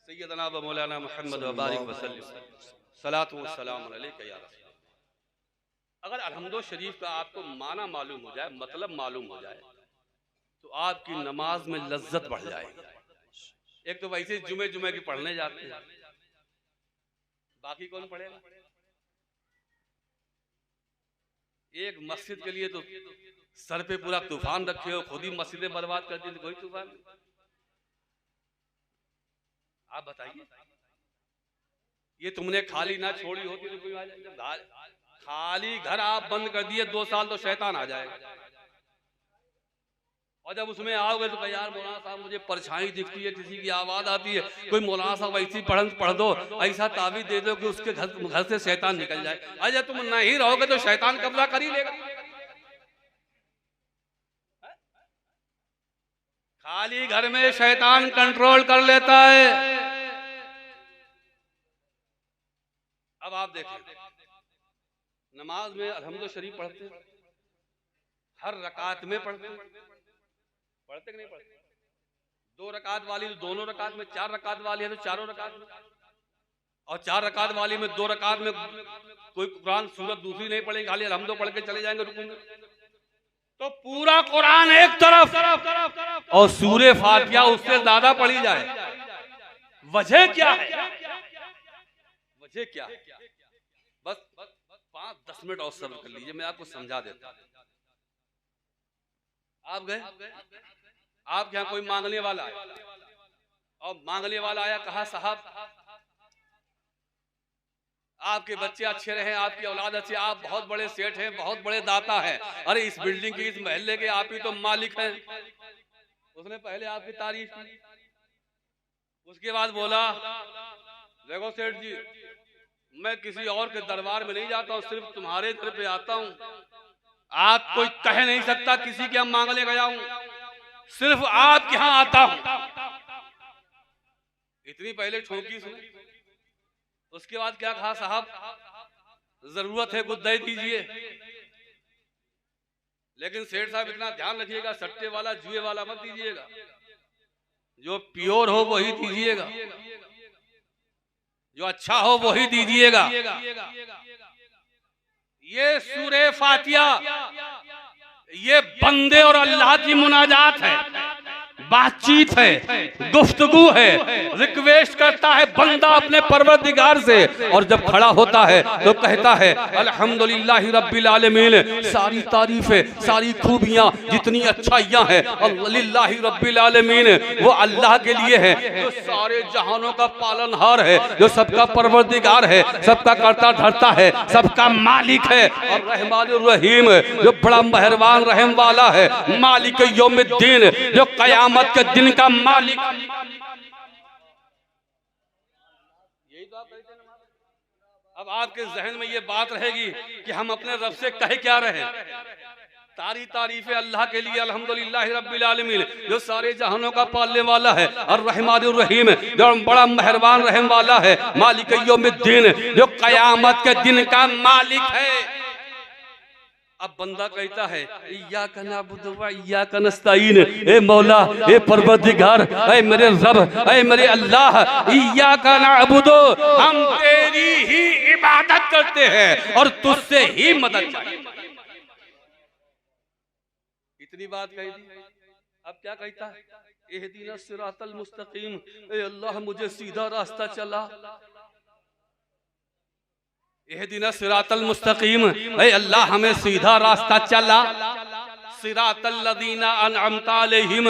सय्यदना व मौलाना मुहम्मद व बारिक व सल्लिम सलातु व सलाम अलैका या रसूल। अगर अलहम्दो शरीफ का आपको माना मालूम हो जाए, मतलब मालूम हो जाए, तो आपकी नमाज में लज्जत बढ़ जाएगी। एक तो वैसे जुमे जुमे की पढ़ने जाते हैं, बाकी कौन पढ़ेगा? एक मस्जिद के लिए तो सर पे पूरा तूफान रखे हो, खुद ही मस्जिदें बर्बाद कर दी, तो कोई तूफान नहीं। आप बताइए, ये तुमने खाली ना छोड़ी होती तो कोई आ जाएगा। खाली घर आप बंद कर दिए 2 साल तो शैतान आ जाएगा। और जब उसमें आओगे तो कहीं यार मौलाना साहब मुझे परछाई दिखती है, किसी की आवाज आती है, कोई मौलाना साहब ऐसी पढ़ दो, ऐसा ताबीज दे दो कि उसके घर से शैतान निकल जाए। अरे तुम नहीं रहोगे तो शैतान कब्जा कर ही लेगा। खाली घर में शैतान कंट्रोल कर लेता है। अब आप देखिए, नमाज में अल्हम्दुलिल्लाह शरीफ पढ़ते, हर रकात में पढ़ते कि नहीं पढ़ते? 2 रकात वाली तो दोनों रकात में, 4 रकात वाली है तो चारों रकात में, और 4 रकात वाली में 2 रकात में कोई कुरान सूरत दूसरी नहीं पढ़ेंगे, खाली अल्हम्दुलिल्लाह पढ़ के चले जाएंगे रुकू में। तो पूरा कुरान एक तरफ और सूरह फातिहा उससे ज्यादा पढ़ी जाए, वजह क्या है? वजह क्या है? बस 5-10 मिनट और सब्र कर लीजिए, मैं आपको समझा देता हूं। आप गए, आपके यहाँ कोई मांगने वाला आया, और मांगने वाला आया, कहा साहब आपके बच्चे अच्छे रहे, आपकी औलाद अच्छी, आप बहुत बड़े सेठ हैं, बहुत बड़े दाता हैं, अरे इस बिल्डिंग की, इस महल्ले के आप ही तो मालिक हैं। उसने पहले आपकी तारीफ की, उसके बाद बोला देखो सेठ जी, मैं किसी और के दरबार में नहीं जाता हूँ, सिर्फ तुम्हारे दर पे आता हूँ। आप कोई कह नहीं सकता किसी के हम मांगने गया हूँ, सिर्फ आपके यहाँ आता हूँ। इतनी पहले ठोकी सुनी। उसके बाद क्या कहा, साहब जरूरत है कुछ दे दीजिए, लेकिन सेठ साहब इतना ध्यान रखिएगा, सट्टे वाला जुए वाला मत दीजिएगा, जो प्योर हो वही दीजिएगा, जो अच्छा हो वही दीजिएगा। ये सूरह फातिहा ये बंदे और अल्लाह की मुनाजात है, बातचीत है, गुफ्तगू है, रिक्वेस्ट करता है बंदा अपने परवरदिगार से, और जब खड़ा होता है तो कहता है अल्हम्दुलिल्लाहि रब्बिल आलमीन, सारी तारीफें, सारी खूबियां, जितनी अच्छाइयां हैं अल्लाह रब्बिल आलमीन, वो अल्लाह के लिए है, जो सारे जहानों का पालनहार है, जो सबका परवरदिगार है, सबका करता धरता है, सबका मालिक है, और रहमानुर रहीम, जो बड़ा मेहरबान रहम वाला है, मालिक यौमिद्दीन, जो कयामत के दिन का मालिक। यही तो आप कहते हैं। अब आपके जहन में ये बात रहेगी कि हम अपने रब से कहे क्या रहे, सारी तारीफें अल्लाह के लिए, अल्हम्दुलिल्लाह रब्बिल आलमीन, जो सारे जहानों का पालने वाला है, और रहमानुर रहीम, जो बड़ा मेहरबान रहम वाला है, मालिक यौमिद्दीन, जो कयामत के दिन का मालिक है। अब बंदा कहता है इय्याका नअबुदु व इय्याका नस्तईन, ए मौला, ए परवरदिगार, ए मेरे रब, ए मेरे अल्लाह, इय्याका नअबुदु, हम तेरी ही इबादत करते हैं और तुझसे ही मदद चाहिए। इतनी बात कही थी, अब क्या कहता है, इहदिना सिरातल मुस्तकीम, ए अल्लाह मुझे सीधा रास्ता चला, इहदिना सिरातल मुस्तकीम, ऐ अल्लाह हमें सीधा रास्ता चला। सिरातल्लज़ीना अनअमता अलैहिम,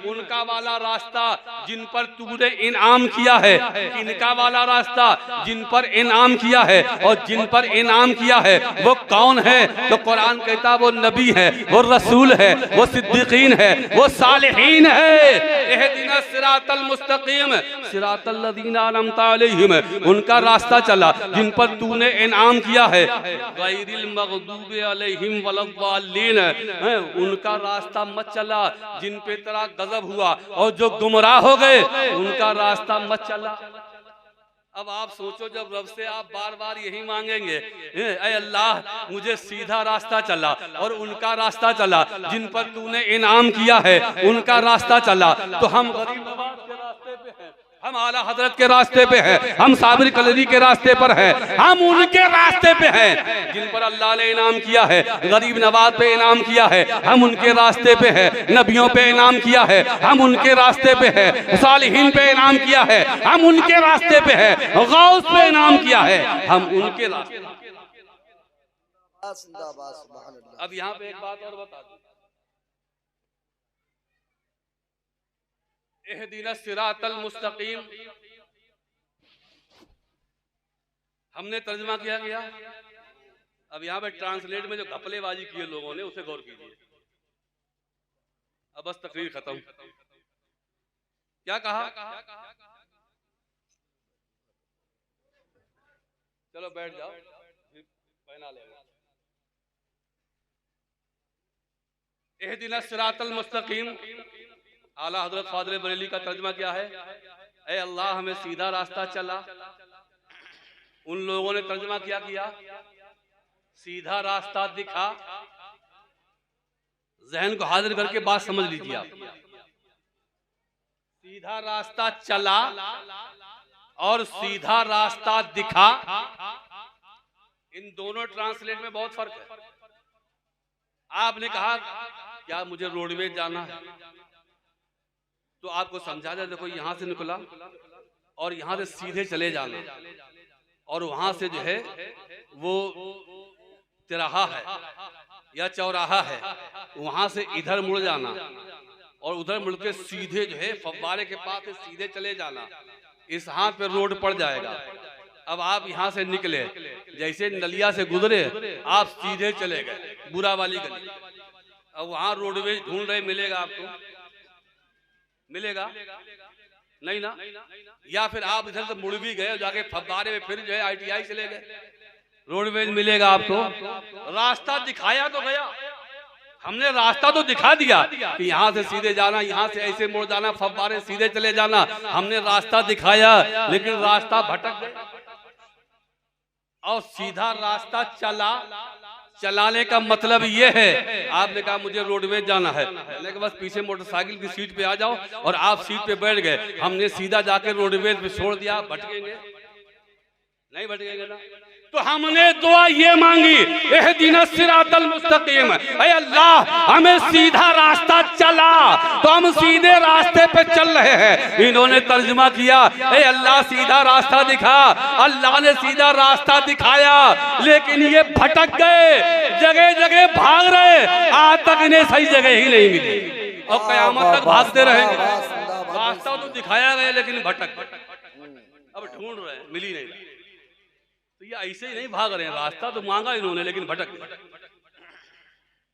उनका वाला रास्ता जिन पर तूने इनाम किया है। इनका वाला रास्ता जिन पर इनाम किया है, और जिन पर इनाम किया है वो कौन है? तो कुरान कहता वो नबी है, वो रसूल है, वो सिद्दीकीन है, वो सालिहीन है। इहदिना सिरातल मुस्तकीम सिरातल्लज़ीना अनअमता अलैहिम, उनका रास्ता चला जिन पर तूने इनाम किया है। गैरिल मग़दूबि अलैहिम वलद्दाल्लीन, उनका रास्ता मत चला जिन पे तेरा गजब हुआ, और जो गुमराह हो गए उनका रास्ता मत चला। अब आप सोचो, जब रब से आप बार बार यही मांगेंगे, ऐ अल्लाह मुझे सीधा रास्ता चला, और उनका रास्ता चला जिन पर तूने इनाम किया है, उनका रास्ता चला, तो हम गरीब नवाज के रास्ते पे हैं, हम आला हजरत के रास्ते पे हैं, हम साबिर कलरी के रास्ते पर हैं, हम उनके रास्ते पे हैं जिन पर अल्लाह ने इनाम किया है। गरीब नवाज पे इनाम किया है, हम उनके रास्ते पे हैं। नबियों पे इनाम किया है, हम उनके रास्ते पे हैं। सालिहीन पे इनाम किया है, हम उनके रास्ते पे हैं। गौस पे इनाम किया है, हम उनके रास्ते। अब यहाँ पे एक बात और बता दूं, इहदिना सिरातल मुस्तकीम हमने तर्जमा किया गया। अब यहाँ पे ट्रांसलेट में जो घपलेबाजी की है लोगों ने, उसे गौर कीजिए। अब बस तकरीर खत्म। क्या कहा? चलो बैठ जाओ, पहना लेंगे। इहदिना सिरातल मुस्तकीम, आला हजरत फादल बरेली का तर्जमा क्या है? ऐ अल्लाह हमें सीधा रास्ता चला। उन लोगों ने तर्जमा किया सीधा रास्ता दिखा। जहन को हाजिर करके बात समझ लीजिए आप। सीधा रास्ता चला और सीधा रास्ता दिखा, इन दोनों ट्रांसलेट में बहुत फर्क है। आपने कहा क्या मुझे रोडवेज जाना है, तो आपको समझा जाए देखो यहां से निकला और यहां से सीधे चले जाना, और वहां से जो है वो तिराहा है या चौराहा है, वहां से इधर मुड़ जाना और उधर मुड़ के सीधे जो है फव्वारे के पास से सीधे चले जाना। इस हाथ पे रोड पड़ जाएगा। अब आप यहाँ से निकले, जैसे नलिया से गुजरे आप सीधे चले गए बुरा वाली गली। अब वहां रोडवेज ढूंढ रहे, मिलेगा आपको? मिलेगा नहीं ना। या फिर आप इधर से मुड़ भी गए, जाके फव्वारे में फिर जो है ITI चले गए, रोडवेज मिलेगा आपको? रास्ता दिखाया तो गया, हमने रास्ता तो दिखा दिया कि यहाँ से सीधे जाना, यहाँ से ऐसे मुड़ जाना, फव्वारे सीधे चले जाना। हमने रास्ता दिखाया, लेकिन रास्ता भटक गए। और सीधा रास्ता चलाने का मतलब ये है, आपने कहा मुझे रोडवेज जाना है, मैंने कहा बस पीछे मोटरसाइकिल की सीट पे आ जाओ, और आप सीट पे बैठ गए। हमने सीधा जाके रोडवेज पे छोड़ दिया, भटकेंगे? नहीं भटकेंगे ना। तो हमने दुआ ये मांगी, इहदिना सिरातल मुस्तकीम, ऐ अल्लाह हमें सीधा रास्ता चला, तो हम सीधे रास्ते पे चल रहे हैं। इन्होंने तर्जुमा किया, ऐ अल्लाह सीधा रास्ता दिखा। अल्लाह ने सीधा रास्ता दिखाया, लेकिन ये भटक गए, जगह जगह भाग रहे, आज तक इन्हें सही जगह ही नहीं मिली, और कयामत तक भागते रहेंगे। रास्ता तो दिखाया गया लेकिन भटक, अब ढूंढ रहे हैं, मिली नहीं। तो ये ऐसे ही नहीं भाग रहे हैं, रास्ता तो मांगा इन्होंने लेकिन भटक गए।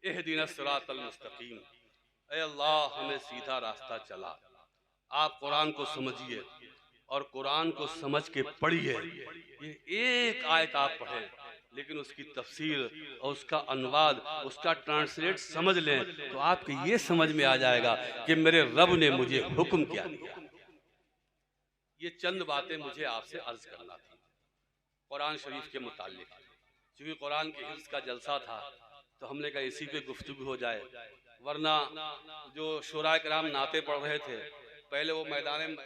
इहदिना सिरातल मुस्तकीम, ऐ अल्लाह हमें सीधा रास्ता चला। आप कुरान को समझिए और कुरान को समझ के पढ़िए। ये एक आयत आप पढ़ें, लेकिन उसकी तफसीर और उसका अनुवाद, उसका ट्रांसलेट समझ लें, तो आपको ये समझ में आ जाएगा कि मेरे रब ने मुझे हुक्म क्या दिया। ये चंद बातें मुझे आपसे अर्ज करना थी कुरान शरीफ के मुतालिक। क्योंकि कुरान के हिफ्ज़ का जलसा था, तो हमने कहा इसी पे गुफ्तगू हो जाए, वरना जो शुरा किराम नाते पढ़ रहे थे, पहले वो मैदान